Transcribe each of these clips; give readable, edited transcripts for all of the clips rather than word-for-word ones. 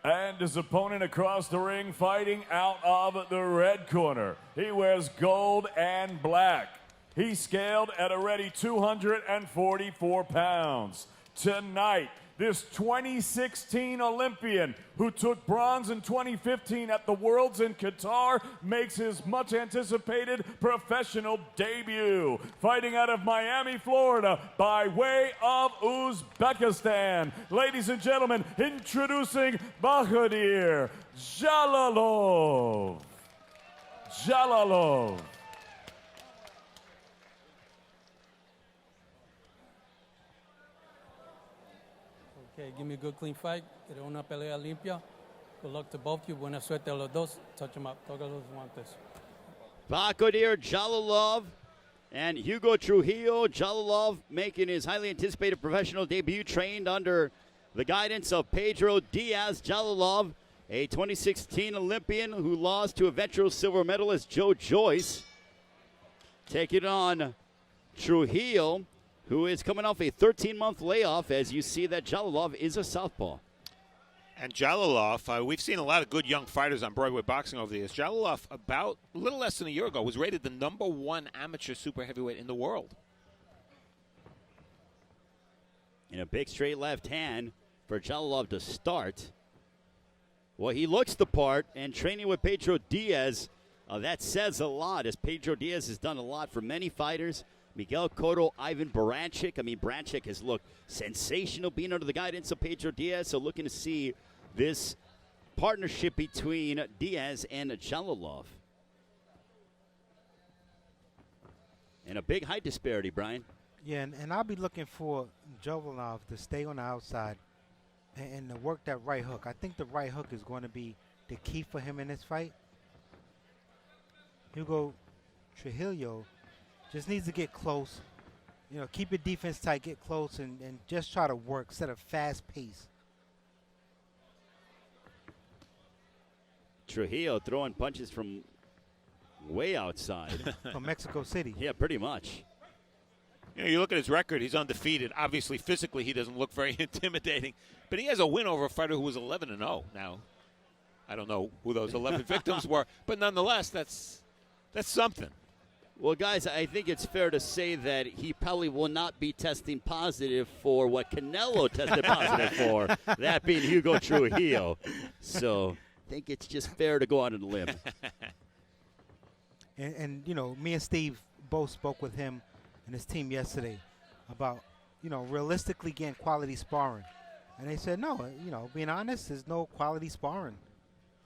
And his opponent across the ring, fighting out of the red corner. He wears gold and black. He's scaled at a ready 244 pounds. Tonight, this 2016 Olympian who took bronze in 2015 at the Worlds in Qatar makes his much anticipated professional debut. Fighting out of Miami, Florida by way of Uzbekistan. Ladies and gentlemen, introducing Bakhodir Jalolov. Jalolov. Okay, give me a good clean fight. Quiero una pelea limpia. Good luck to both of you. Buena suerte a los dos. Touch them up. Toca los guantes. Bakhodir Jalolov and Hugo Trujillo. Jalolov making his highly anticipated professional debut, trained under the guidance of Pedro Diaz. Jalolov, a 2016 Olympian who lost to eventual silver medalist Joe Joyce. Taking on Trujillo, who is coming off a 13-month layoff, as you see that Jalolov is a southpaw. And Jalolov, we've seen a lot of good young fighters on Broadway boxing over the years. Jalolov, about a little less than a year ago, was rated the #1 amateur super heavyweight in the world. In a big straight left hand for Jalolov to start. Well, he looks the part, and training with Pedro Diaz, that says a lot, as Pedro Diaz has done a lot for many fighters. Miguel Cotto, Ivan Baranchyk. I mean, Baranchyk has looked sensational being under the guidance of Pedro Diaz. So looking to see this partnership between Diaz and Jalolov. And a big height disparity, Brian. Yeah, and I'll be looking for Jalolov to stay on the outside and to work that right hook. I think the right hook is going to be the key for him in this fight. Hugo Trujillo just needs to get close, you know, keep your defense tight, get close, and just try to work, set a fast pace. Trujillo throwing punches from way outside. From Mexico City. Yeah, pretty much. You know, you look at his record, he's undefeated. Obviously, physically, he doesn't look very intimidating. But he has a win over a fighter who was 11-0 now. I don't know who those 11 victims were, but nonetheless, that's something. Well, guys, I think it's fair to say that he probably will not be testing positive for what Canelo tested positive for, that being Hugo Trujillo. So I think it's just fair to go out on a limb. And, you know, me and Steve both spoke with him and his team yesterday about, you know, realistically getting quality sparring. And they said, no, you know, being honest, there's no quality sparring.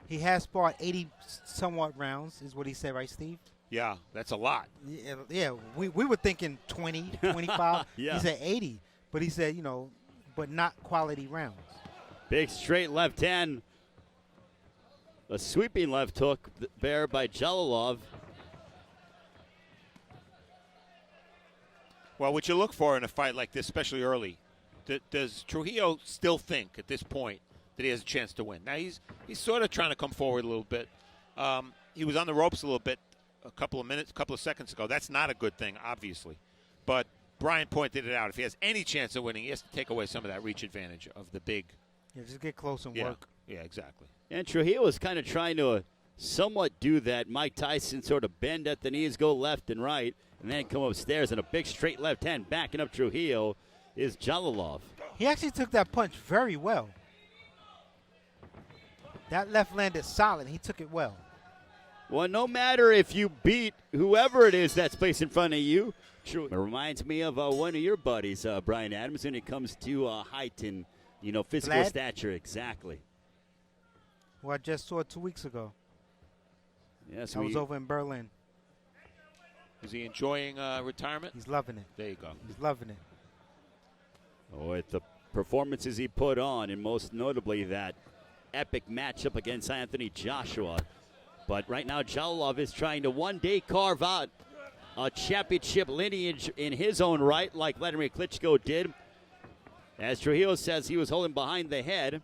He has sparred 80-somewhat rounds, is what he said, right, Steve? Yeah, that's a lot. Yeah, we were thinking 20, 25. Yeah. He said 80, but he said, you know, but not quality rounds. Big straight left hand. A sweeping left hook there by Jalolov. Well, what you look for in a fight like this, especially early, does Trujillo still think at this point that he has a chance to win? Now, he's sort of trying to come forward a little bit. He was on the ropes a little bit a couple of seconds ago. That's not a good thing, obviously. But Brian pointed it out. If he has any chance of winning, he has to take away some of that reach advantage of the big. Yeah, just get close and work. Yeah, exactly. And Trujillo was kind of trying to somewhat do that Mike Tyson sort of bend at the knees, go left and right, and then come upstairs. And a big straight left hand backing up Trujillo is Jalolov. He actually took that punch very well. That left landed solid. He took it well. Well, no matter if you beat whoever it is that's placed in front of you, it reminds me of one of your buddies, Brian Adams, when it comes to height and, you know, physical Vlad? stature. Exactly. Who I just saw 2 weeks ago. Yes, I was over in Berlin. Is he enjoying retirement? He's loving it. There you go. He's loving it. Oh, at the performances he put on, and most notably that epic matchup against Anthony Joshua. But right now, Jalolov is trying to one day carve out a championship lineage in his own right, like Vladimir Klitschko did. As Trujillo says, he was holding behind the head.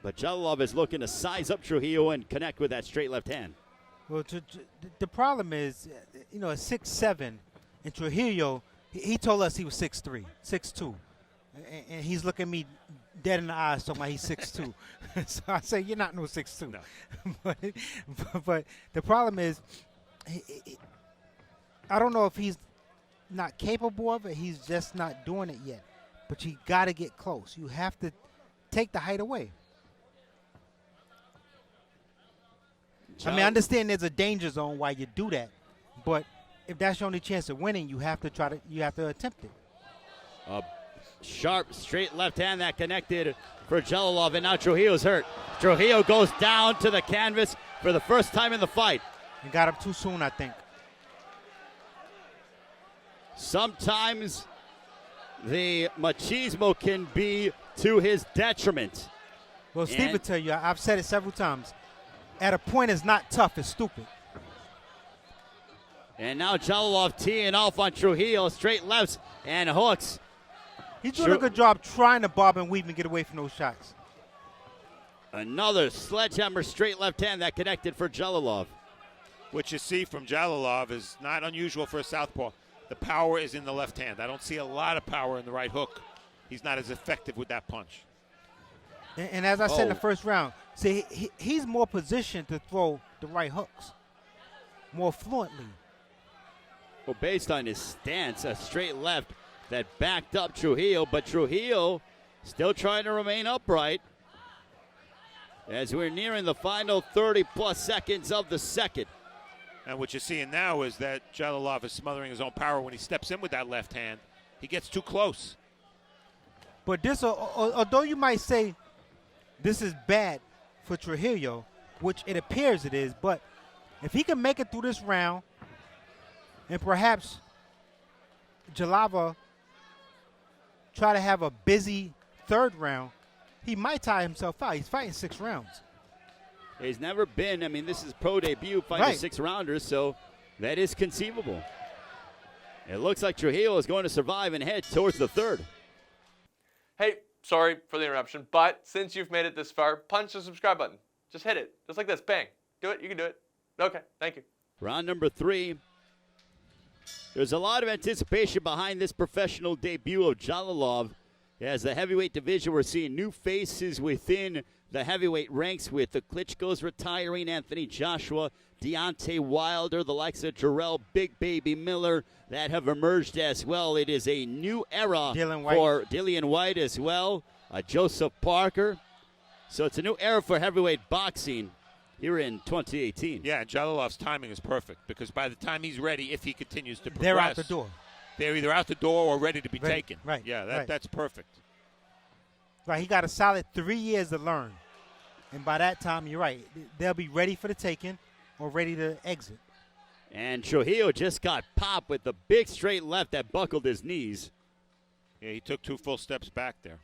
But Jalolov is looking to size up Trujillo and connect with that straight left hand. Well, the problem is, you know, at 6'7", and Trujillo, he told us he was 6'3", 6'2", and he's looking at me dead in the eyes talking about he's 6'2". So I say, you're not no 6'2". No. but the problem is, I don't know if he's not capable of it. He's just not doing it yet. But you got to get close. You have to take the height away. I mean, I understand there's a danger zone while you do that, but if that's your only chance of winning, you have to attempt it. A sharp, straight left hand that connected for Jalolov, and now Trujillo's hurt. Trujillo goes down to the canvas for the first time in the fight. He got up too soon, I think. Sometimes the machismo can be to his detriment. Well, Steve will tell you, I've said it several times, at a point it's not tough, it's stupid. And now Jalolov teeing off on Trujillo, straight lefts and hooks. He's doing a good job trying to bob and weave and get away from those shots. Another sledgehammer straight left hand that connected for Jalolov. What you see from Jalolov is not unusual for a southpaw. The power is in the left hand. I don't see a lot of power in the right hook. He's not as effective with that punch. And as I said in the first round, see, he's more positioned to throw the right hooks more fluently. Well, based on his stance, a straight left that backed up Trujillo, but Trujillo still trying to remain upright as we're nearing the final 30-plus seconds of the second. And what you're seeing now is that Jalolov is smothering his own power when he steps in with that left hand. He gets too close. But this, although you might say this is bad for Trujillo, which it appears it is, but if he can make it through this round, and perhaps Jalolov try to have a busy third round, he might tie himself out. He's fighting 6 rounds. He's never been, I mean, this is pro debut fighting Right. 6-rounders, so that is conceivable. It looks like Trujillo is going to survive and head towards the third. Hey, sorry for the interruption, but since you've made it this far, punch the subscribe button. Just hit it, just like this, bang. Do it, you can do it. Okay, thank you. Round number 3. There's a lot of anticipation behind this professional debut of Jalolov. As the heavyweight division, we're seeing new faces within the heavyweight ranks with the Klitschko's retiring, Anthony Joshua, Deontay Wilder, the likes of Jarrell Big Baby Miller that have emerged as well. It is a new era for Dillian White as well, Joseph Parker. So it's a new era for heavyweight boxing here in 2018. Yeah, and Jalolov's timing is perfect because by the time he's ready, if he continues to progress, They're out the door. They're either out the door or ready to be taken. Right. Yeah, that's perfect. Right, he got a solid 3 years to learn. And by that time, you're right, they'll be ready for the taking or ready to exit. And Trujillo just got popped with the big straight left that buckled his knees. Yeah, he took 2 full steps back there.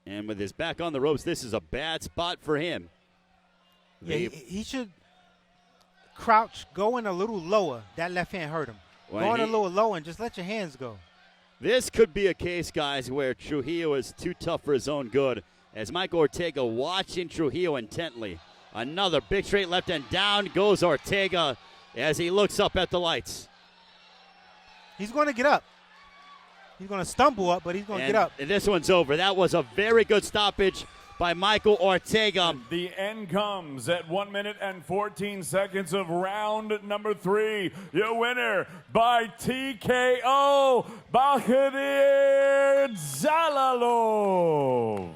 And with his back on the ropes, this is a bad spot for him. Yeah, he should crouch, go in a little lower. That left hand hurt him. Go in a little lower and just let your hands go. This could be a case, guys, where Trujillo is too tough for his own good. As Michael Ortega watching Trujillo intently. Another big straight left, and down goes Ortega as he looks up at the lights. He's going to get up. He's going to stumble up, but he's going to get up. This one's over. That was a very good stoppage by Michael Ortega. The end comes at 1 minute and 14 seconds of round number 3. Your winner by TKO, Bakhodir Jalolov.